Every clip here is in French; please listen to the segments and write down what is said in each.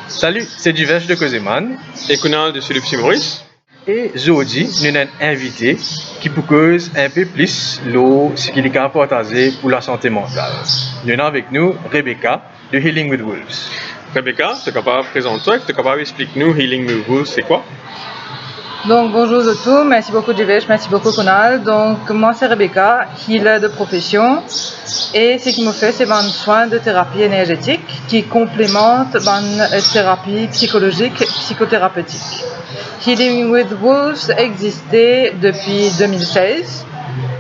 Salut, c'est Duverge de Causeman. Et Kunal de Philippe Maurice. Et aujourd'hui, nous avons un invité qui peut cause un peu plus ce qu'il est capable de partager pour la santé mentale. Nous avons avec nous Rebecca de Healing with Wolves. Rebecca, tu es capable de présenter toi, tu es capable d'expliquer nous Healing with Wolves, c'est quoi? Donc bonjour à tous, merci beaucoup Duvesh, merci beaucoup Kunal. Donc moi c'est Rebecca, healer de profession et ce qui me fait c'est un soin de thérapie énergétique qui complémente une thérapie psychologique, psychothérapeutique. Healing with Wolves existait depuis 2016.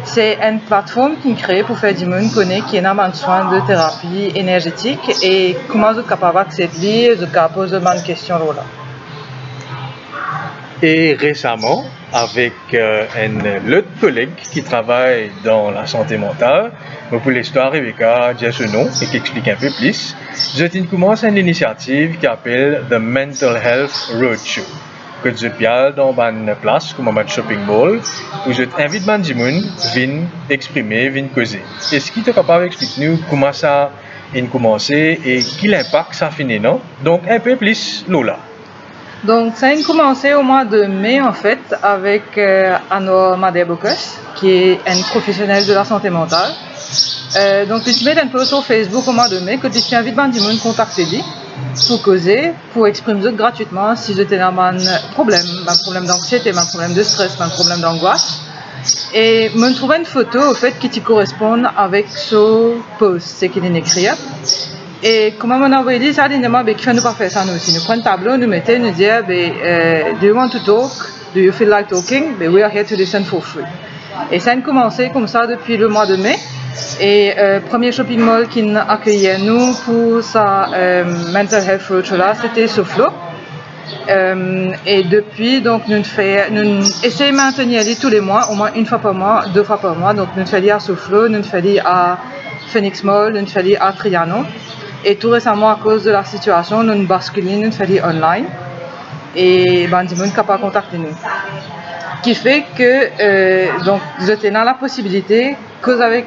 C'est une plateforme qui est créée pour faire du monde connaître qui est un soin de thérapie énergétique et comment vous êtes capable d'accéder, vous êtes capable de poser une question là. Et récemment, avec un autre collègue qui travaille dans la santé mentale, pour l'histoire, Rebecca dit ce nom et qui explique un peu plus, je commence une initiative qui s'appelle The Mental Health Roadshow, que je piale dans une place comme un shopping mall, où je t'invite des gens à venir exprimer, venir causer. Est-ce que tu es capable d'expliquer nous comment ça a commencé et quel impact ça a fini, non? Donc un peu plus, Lola. Donc ça a commencé au mois de mai en fait avec Anwar Madebokos qui est un professionnel de la santé mentale. Donc il se met un peu sur Facebook au mois de mai que tu invites des gens à contacter lui pour causer, pour exprimer gratuitement si j'étais dans un problème d'anxiété, un problème de stress, un problème d'angoisse. Et me trouver une photo au fait qui correspond avec ce post, c'est qu'il est écrit. Et comme on a envoyé ça, il m'a dit qu'il ne faut pas faire ça nous aussi. Nous prenons un tableau, nous mettons, nous disons, do you want to talk? Do you feel like talking? We are here to listen for free. Et ça a commencé comme ça depuis le mois de mai. Et premier shopping mall qui accueillait nous pour sa mental health roadshow là, c'était Soflo. Et depuis, donc, nous essayons de maintenir tous les mois, au moins une fois par mois, 2 fois par mois. Donc, nous faisons à Soflo, nous faisons à Phoenix Mall, nous faisons à Triano. Et tout récemment, à cause de la situation, nous basculons, nous faisons online. Et ben, du monde capable de contacter nous. Qui fait que, donc, j'étais dans la possibilité, cause avec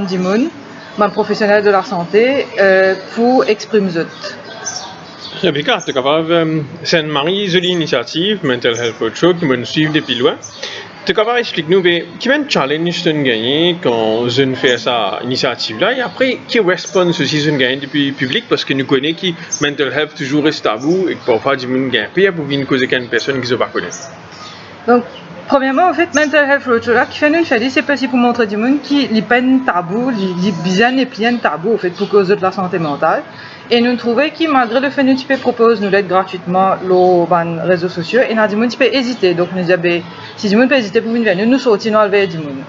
du monde, un professionnel de la santé, pour exprimer ça. Rebecca, tu es capable, c'est une marie jolie initiative, Mental Health Roadshow, qui me suit depuis loin. Tu es capable d'expliquer nous, qui est un challenge que tu as gagné quand je fais cette initiative-là, et après, qui réponse aussi tu as gagné depuis le public, parce que nous connaissons que Mental Health toujours reste tabou, et que parfois, du monde gagne pire pour venir causer avec une personne qui ne pas connaît. Donc, premièrement, en fait, Mental Health Roadshow, là, qui fait nous faire c'est possible pour montrer du monde qui n'est pas un tabou, il est bien et plein de tabou, en fait, pour cause de la santé mentale. Et nous trouvons que malgré le fait que nous propose nous l'aide gratuitement sur les réseaux sociaux, et nous avons dit que tu peux hésiter. Donc nous disons, si du monde peut hésiter pour venir nous sortir, nous enlever du monde.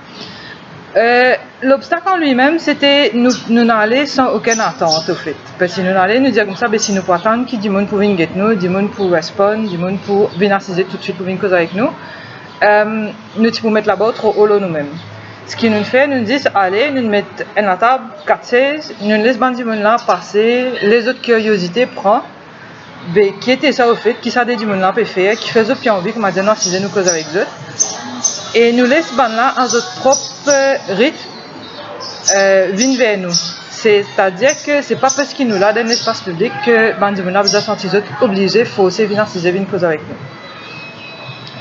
L'obstacle en lui-même, c'était nous aller sans aucune attente, au fait. Parce que nous allons nous dire comme ça, si nous pouvons attendre qu'il y ait du monde pour venir get nous, du monde pour répondre, du monde pour venir assister tout de suite pour venir causer avec nous, nous pouvons mettre la barre trop haut nous-mêmes. Ce qui nous fait, nous disons, allez, nous mettons à la table 4-16, nous laissons les gens là passer, les autres curiosités prennent, qui était ça au fait, qui ça des gens là peut faire, qui fait autre envie, comme a dit, non, si nous cause avec eux. Et nous laissons là à notre propre rythme, venir vers nous. C'est-à-dire que c'est pas parce qu'ils nous là dans l'espace public que les gens là besoin de sentir obligés, forcés, venir cause avec nous.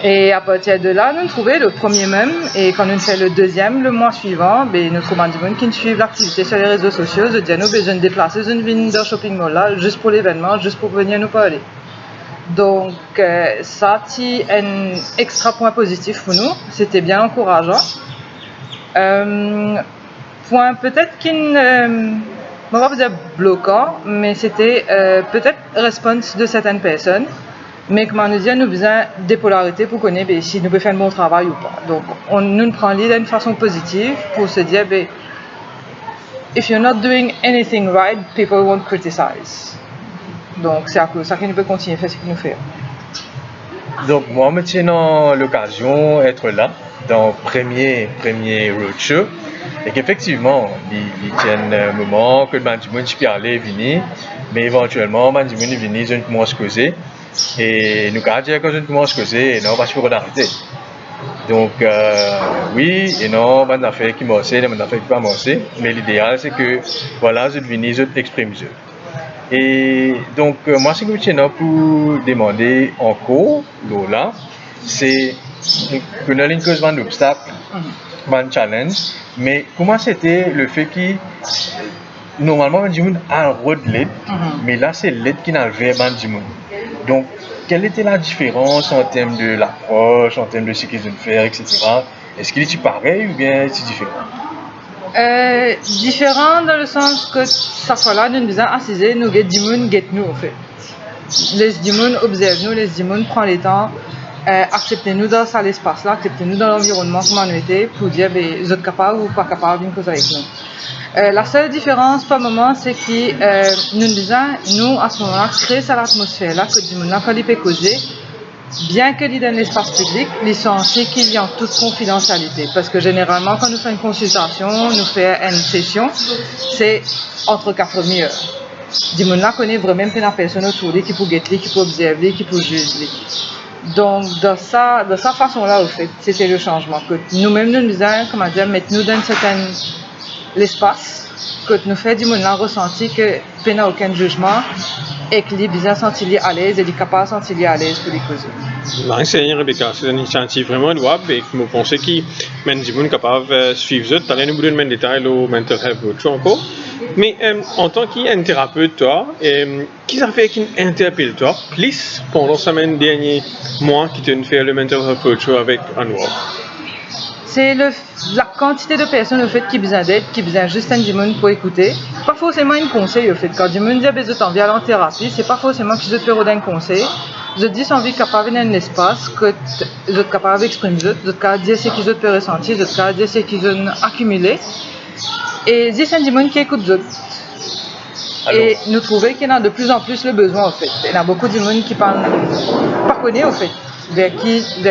Et à partir de là, nous trouvons le premier même, et quand nous faisons le deuxième, le mois suivant, nous trouvons des gens qui suivent l'activité sur les réseaux sociaux, nous disons, nous besoin de déplacer une ville dans le shopping mall là, juste pour l'événement, juste pour venir nous parler. Donc, ça c'est un extra point positif pour nous, c'était bien encourageant. Point peut-être qui on va vous dire bloquant, mais c'était peut-être réponse de certaines personnes. Mais comme on nous dit, nous avons besoin des polarités pour connaître si nous pouvons faire un bon travail ou pas. Donc, nous prenons l'idée d'une façon positive pour se dire, if you're not doing anything right, people won't criticize. Donc, c'est à cause de ça que nous pouvons continuer à faire ce que nous faisons. Donc, moi, je me tiens l'occasion d'être là, dans le premier roadshow. Et qu'effectivement, il y a un moment que le monde peut aller venir, mais éventuellement, le monde venir, je ne commence à causer. Et nous, quand je commence à causer, non, parce qu'il faut arrêter. Donc, oui, et non, il y a des affaires qui m'ont des affaires qui ne m'ont pas. Mais l'idéal, c'est que, voilà, je viens, je t'exprime. Et donc, moi, ce que je tiens pour demander encore, là, c'est que nous avons une cause d'obstacle, un challenge, mais comment c'était le fait que normalement, on dit un road LED, mais là, c'est LED qui n'a le verbe. Donc, quelle était la différence en termes de l'approche, en termes de ce qu'ils veulent faire, etc. Est-ce qu'il est pareil ou bien c'est différent? Différent dans le sens que ça fois là, nous disons assisés, nous get Dimoun, get nous en fait. Les Dimoun observent nous, les Dimoun prend les temps, acceptez-nous dans ça l'espace là, acceptez-nous dans l'environnement comme on était pour dire vous êtes capable ou pas capable d'une cause avec nous. La seule différence par moment, c'est que nous disons, nous à ce moment-là, créer cette atmosphère là que Dimoun là quand il peut causer. Bien que l'idée dans l'espace public, ils sont censés qu'il y a en toute confidentialité. Parce que généralement, quand nous faisons une consultation, nous faisons une session, c'est entre 4 heures. Dis-moi, là, connaît vraiment plein de personnes autour de lui qui peut guetter, qui peut observer, qui peut juger. Donc, de sa façon-là, au fait, c'était le changement. Que nous-mêmes, nous disons, comment dire, mettez-nous dans l'espace, que nous faisons, dis-moi, là, ressenti que il n'y a aucun jugement. Et qu'il est bien senti à l'aise et qu'il est capable de sentir à l'aise pour les causes. C'est Rebecca, c'est une initiative vraiment louable et je pense que même si vous êtes capable de suivre ça, tu as nous donner des détails au mental health coach encore. Mais en tant qu'inthérapeute, toi, qu'est-ce que ça fait qu'il interpelle toi plus pendant la semaine dernière mois qui t'a fait le mental health coach avec Anwar? C'est la quantité de personnes au fait qui besoin d'aide, qui besoin juste un dimon pour écouter. Pas forcément un conseil au fait. Quand dimon dit que vous envie aller en thérapie, c'est pas forcément qu'ils te faire un conseil. Je dis envie capable d'un espace que vous êtes capable d'exprimer, vous êtes capable de dire ce qu'ils peuvent ressentir, vous êtes capable de dire ce qu'ils ont accumulé. Et c'est un dimon qui écoute vous. Et nous trouvons qu'il y en a de plus en plus le besoin au fait. Il y a beaucoup de dimon qui parlent pas connaître au fait, vers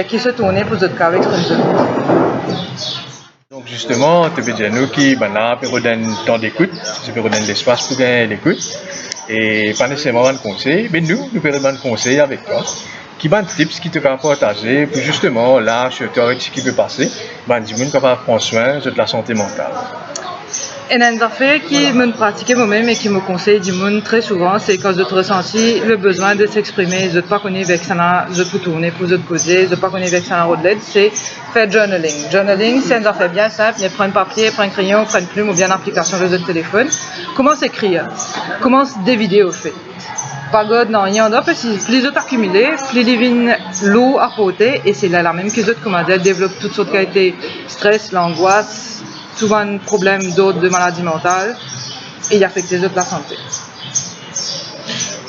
qui se tourner pour être capable d'exprimer. Donc justement, tu peux dire nous qui maintenant peut donner temps d'écoute, tu peux donner l'espace pour gagner l'écoute et pas nécessairement un conseil, mais nous pouvons donner un conseil avec toi. Qui va tips qui te va partager pour justement là sur toi ce qui peut passer, du monde capable prendre soin de la santé mentale. Et une affaire qui me pratique moi-même et qui me conseille du monde très souvent, c'est quand je ressenti le besoin de s'exprimer, je ne pas connaître avec ça, je peux tourner pour je causer, je ne pas connaître avec ça en l'aide, c'est faire journaling. Journaling, c'est une affaire bien simple, mais prendre papier, prendre crayon, prendre plume ou bien l'application de votre téléphone. Commence à écrire, commence des vidéos au fait. Pas god, non, il y en a parce que plus autres accumulés, plus les vignes l'eau à porter, et c'est là la même que les autres, comment dire, développent toutes sortes de qualités, stress, l'angoisse, souvent un problème d'autres de maladies mentales et il affecte les autres la santé.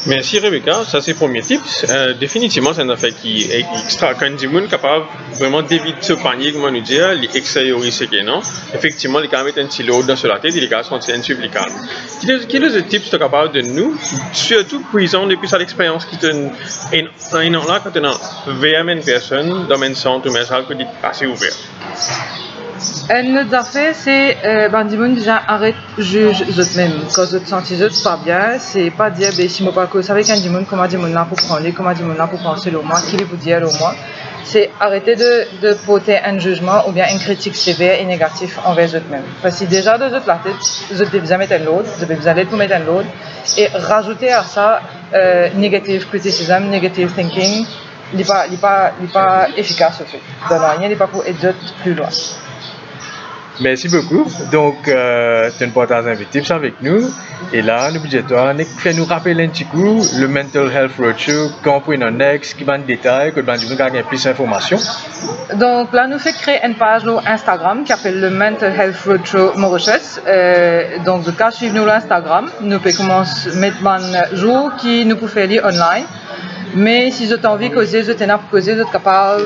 Merci Rebecca, ça c'est le premier tips. Définitivement c'est une affaire qui est extra quand on est capable vraiment d'éviter ce panier, comme on nous dit, l'extérioriser non. Effectivement, il quand même un petit load dans la tête, il est capable de sentir un super calme. Quel est le tips que tu es capable de nous, surtout puisant depuis cette expérience qui te un an là quand tu es vers une personne dans un centre ou un salle qui est assez ouvert. Une autre affaire, c'est Bandimoun déjà arrête juge eux-mêmes. Quand vous te sentez pas bien, c'est pas dire si moi pas cause avec un Dimoun, comment Dimoun là pour prendre, comment Dimoun là pour penser au moi, qui lui vous dire au moi. C'est arrêter de porter un jugement ou bien une critique sévère et négative envers eux-mêmes. Parce que déjà de votre la tête, vous devez besoin mettre un load, vous devez besoin d'aide pour mettre un load et rajouter à ça negative criticism, negative thinking, il n'est pas efficace au fait. Donc rien, il n'est pas pour aider plus loin. Merci beaucoup. Donc, tu as une partage invités avec nous. Et là, nous nous rappeler un petit coup le Mental Health Roadshow, quand on peut en next, qui va en détail, que nous avons plus d'informations. Donc là, nous fait créer une page sur Instagram qui s'appelle le Mental Health Roadshow Mauritius. Donc, de cas, suivez-nous sur Instagram. Nous pouvons commencer à mettre un jour qui nous peut faire lire online. Mais si vous avez envie de causer, vous êtes capable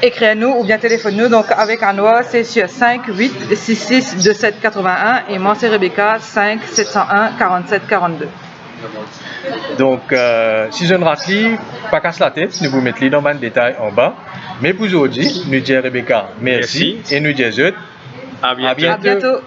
écrire-nous ou bien téléphone-nous. Donc avec Anwar, c'est sur 5 8 66 27 81 et moi c'est Rebecca 5 701 47 42. Donc si je ne rate pas casse la tête, nous vous mettons dans le détail en bas. Mais pour aujourd'hui, nous disons Rebecca merci et nous disons à bientôt. À bientôt.